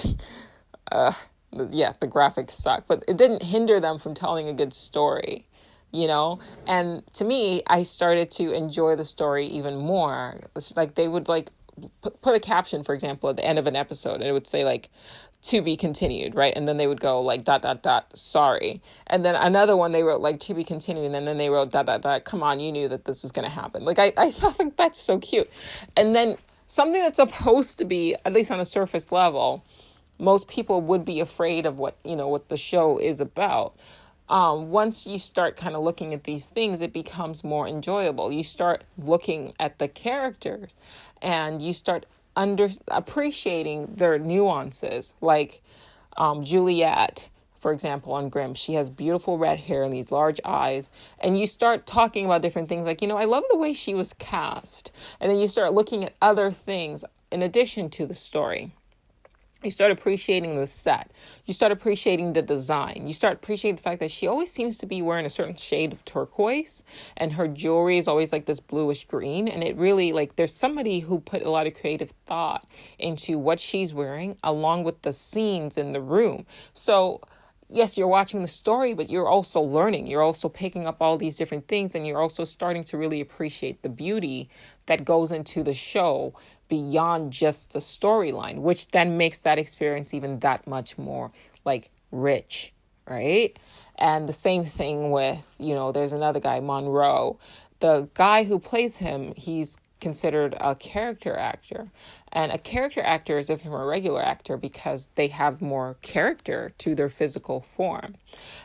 the graphics suck, but it didn't hinder them from telling a good story, you know? And to me, I started to enjoy the story even more. It's like they would like put a caption, for example, at the end of an episode, and it would say like, to be continued, right? And then they would go like ... sorry. And then another one they wrote like, to be continued, and then they wrote ... come on, you knew that this was going to happen. Like I thought like that's so cute. And then something that's supposed to be, at least on a surface level, most people would be afraid of what the show is about. Once you start kind of looking at these things, it becomes more enjoyable. You start looking at the characters and you start appreciating their nuances. Like Juliet, for example, on Grimm, she has beautiful red hair and these large eyes. And you start talking about different things like, I love the way she was cast. And then you start looking at other things in addition to the story. You start appreciating the set. You start appreciating the design. You start appreciating the fact that she always seems to be wearing a certain shade of turquoise, and her jewelry is always like this bluish green. And it really, like, there's somebody who put a lot of creative thought into what she's wearing along with the scenes in the room. So yes, you're watching the story, but you're also learning. You're also picking up all these different things, and you're also starting to really appreciate the beauty that goes into the show beyond just the storyline, which then makes that experience even that much more like rich, right? And the same thing with, there's another guy, Monroe. The guy who plays him, he's considered a character actor. And a character actor is different from a regular actor because they have more character to their physical form.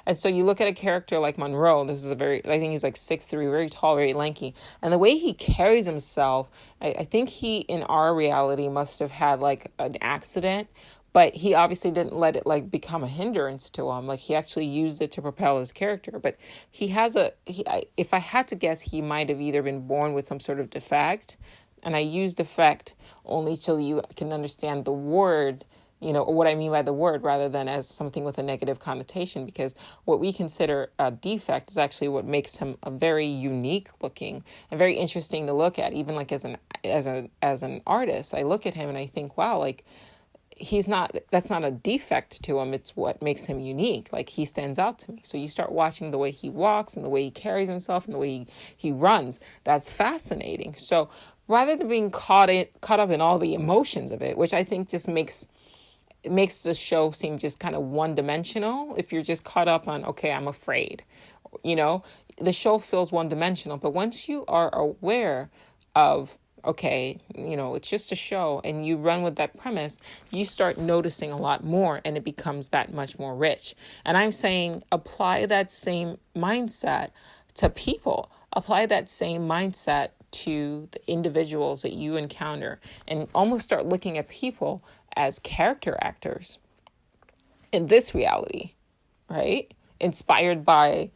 And so you look at a character like Monroe, I think he's like 6'3", very tall, very lanky. And the way he carries himself, I think he, in our reality, must have had like an accident, but he obviously didn't let it like become a hindrance to him. Like he actually used it to propel his character. But he has if I had to guess, he might have either been born with some sort of defect. And I use defect only so you can understand the word, or what I mean by the word, rather than as something with a negative connotation, because what we consider a defect is actually what makes him a very unique looking and very interesting to look at. Even like as an artist, I look at him and I think, wow, like that's not a defect to him. It's what makes him unique. Like he stands out to me. So you start watching the way he walks and the way he carries himself and the way he runs. That's fascinating. So rather than being caught up in all the emotions of it, which I think just makes the show seem just kind of one-dimensional. If you're just caught up on, okay, I'm afraid, the show feels one-dimensional. But once you are aware of, okay, it's just a show, and you run with that premise, you start noticing a lot more, and it becomes that much more rich. And I'm saying apply that same mindset to people. Apply that same mindset to the individuals that you encounter, and almost start looking at people as character actors in this reality, right? Inspired by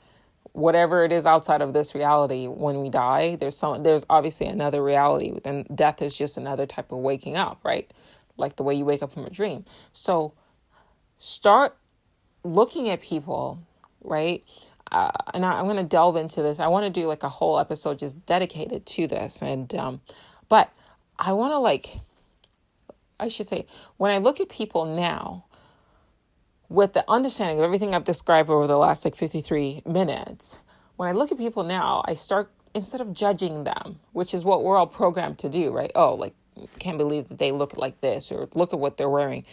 whatever it is outside of this reality. When we die, there's obviously another reality, and death is just another type of waking up, right? Like the way you wake up from a dream. So start looking at people, right? And I'm going to delve into this. I want to do like a whole episode just dedicated to this. And, but I want to when I look at people now, with the understanding of everything I've described over the last 53 minutes, when I look at people now, I start, instead of judging them, which is what we're all programmed to do, right? Oh, like, can't believe that they look like this, or look at what they're wearing.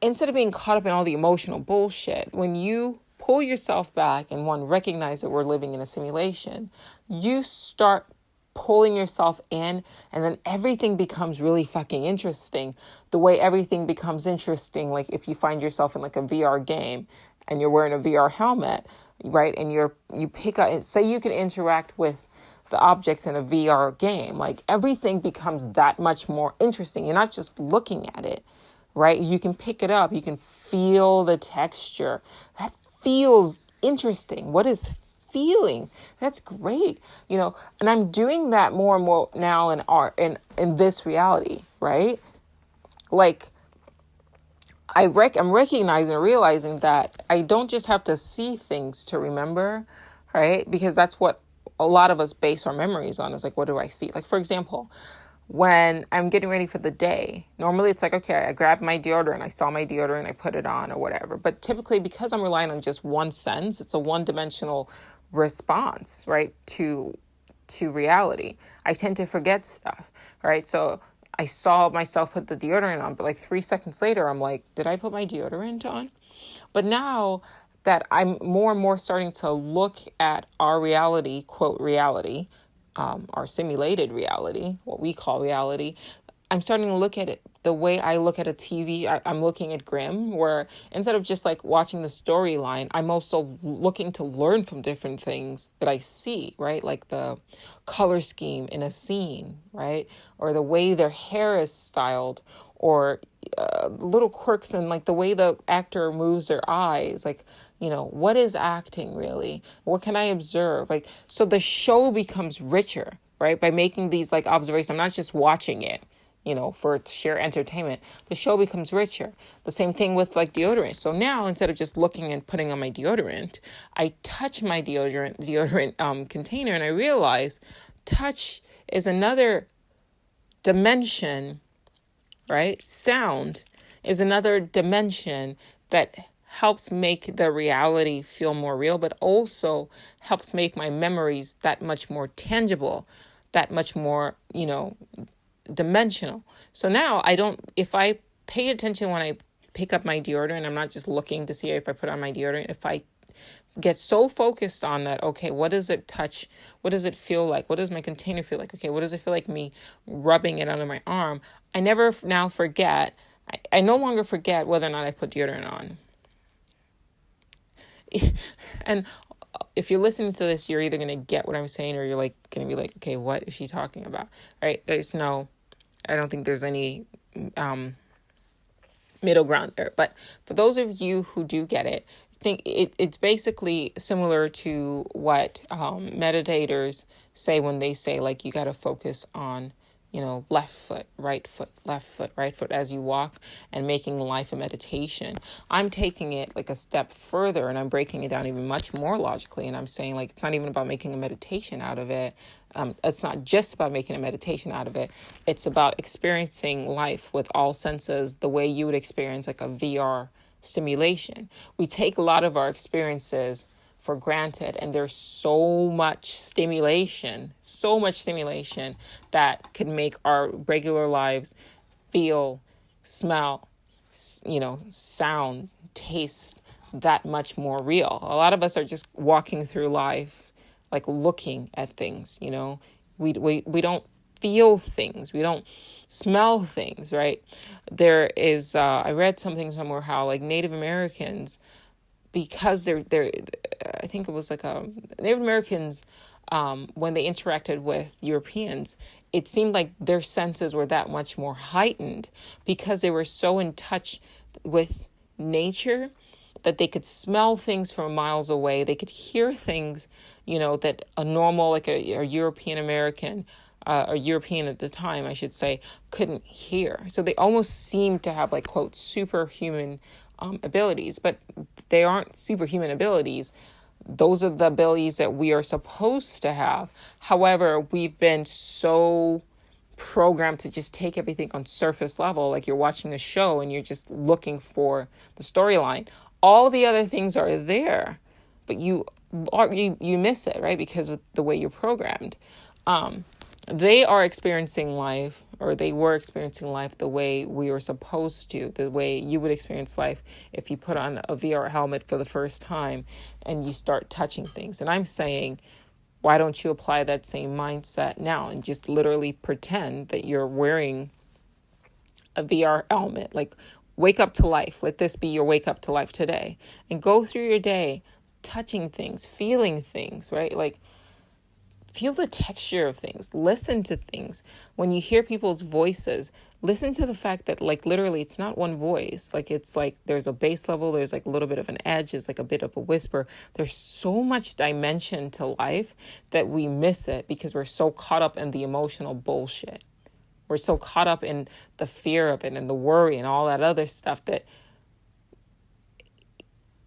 Instead of being caught up in all the emotional bullshit, when you pull yourself back and recognize that we're living in a simulation, you start pulling yourself in, and then everything becomes really fucking interesting. The way everything becomes interesting, like if you find yourself in like a VR game and you're wearing a VR helmet, right? And you pick up, say you can interact with the objects in a VR game. Like everything becomes that much more interesting. You're not just looking at it, right? You can pick it up. You can feel the texture. That feels interesting. What is feeling? That's great. And I'm doing that more and more now in art, in this reality, right? Like I'm recognizing and realizing that I don't just have to see things to remember, right? Because that's what a lot of us base our memories on, is like, what do I see? Like, for example, when I'm getting ready for the day, normally it's like, okay, I grabbed my deodorant, I saw my deodorant, I put it on or whatever. But typically, because I'm relying on just one sense, it's a one-dimensional response, right, to reality. I tend to forget stuff, right? So I saw myself put the deodorant on, but like 3 seconds later, I'm like, did I put my deodorant on? But now that I'm more and more starting to look at our reality, quote, reality, our simulated reality, what we call reality, I'm starting to look at it the way I look at a TV. I'm looking at Grimm, where instead of just like watching the storyline, I'm also looking to learn from different things that I see, right? Like the color scheme in a scene, right? Or the way their hair is styled, or little quirks in like the way the actor moves their eyes. Like, what is acting really? What can I observe? Like, so the show becomes richer, right? By making these like observations. I'm not just watching it, for sheer entertainment. The show becomes richer. The same thing with like deodorant. So now, instead of just looking and putting on my deodorant, I touch my deodorant container, and I realize touch is another dimension, right? Sound is another dimension that helps make the reality feel more real, but also helps make my memories that much more tangible, that much more, dimensional. So now if I pay attention when I pick up my deodorant, I'm not just looking to see if I put on my deodorant. If I get so focused on that, okay, what does it touch? What does it feel like? What does my container feel like? Okay, what does it feel like me rubbing it under my arm? I never now forget. I no longer forget whether or not I put deodorant on. And if you're listening to this, you're either going to get what I'm saying, or you're like going to be like, okay, what is she talking about? Right? I don't think there's any middle ground there. But for those of you who do get it, I think it's basically similar to what meditators say when they say, like, you got to focus on, left foot, right foot, left foot, right foot as you walk, and making life a meditation. I'm taking it like a step further, and I'm breaking it down even much more logically. And I'm saying, like, it's not even about making a meditation out of it. It's not just about making a meditation out of it. It's about experiencing life with all senses, the way you would experience like a VR simulation. We take a lot of our experiences for granted, and there's so much stimulation that can make our regular lives feel, smell, sound, taste that much more real. A lot of us are just walking through life like looking at things. We don't feel things, we don't smell things, right? There is I read something somewhere how like Native Americans, because they're I think it was like Native Americans, when they interacted with Europeans, it seemed like their senses were that much more heightened because they were so in touch with nature that they could smell things from miles away. They could hear things, that a normal, like a European American, or European at the time, I should say, couldn't hear. So they almost seemed to have like, quote, superhuman abilities, but they aren't superhuman abilities. Those are the abilities that we are supposed to have. However, we've been so programmed to just take everything on surface level, like you're watching a show and you're just looking for the storyline. All the other things are there, but you miss it, right? Because of the way you're programmed. They are experiencing life, or they were experiencing life the way we were supposed to, the way you would experience life if you put on a VR helmet for the first time and you start touching things. And I'm saying, why don't you apply that same mindset now and just literally pretend that you're wearing a VR helmet? Like, wake up to life. Let this be your wake up to life today. And go through your day touching things, feeling things, right? Like, Feel the texture of things. Listen to things. When you hear people's voices, listen to the fact that, like, literally it's not one voice. Like, it's like there's a bass level, there's like a little bit of an edge, there's like a bit of a whisper. There's so much dimension to life that we miss it because we're so caught up in the emotional bullshit. We're so caught up in the fear of it and the worry and all that other stuff that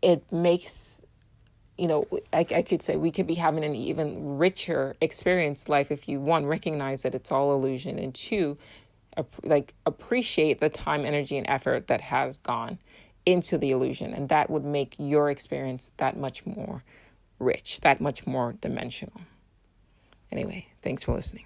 it makes, I could say we could be having an even richer experienced life if you, one, recognize that it's all illusion, and two, appreciate the time, energy, and effort that has gone into the illusion. And that would make your experience that much more rich, that much more dimensional. Anyway, thanks for listening.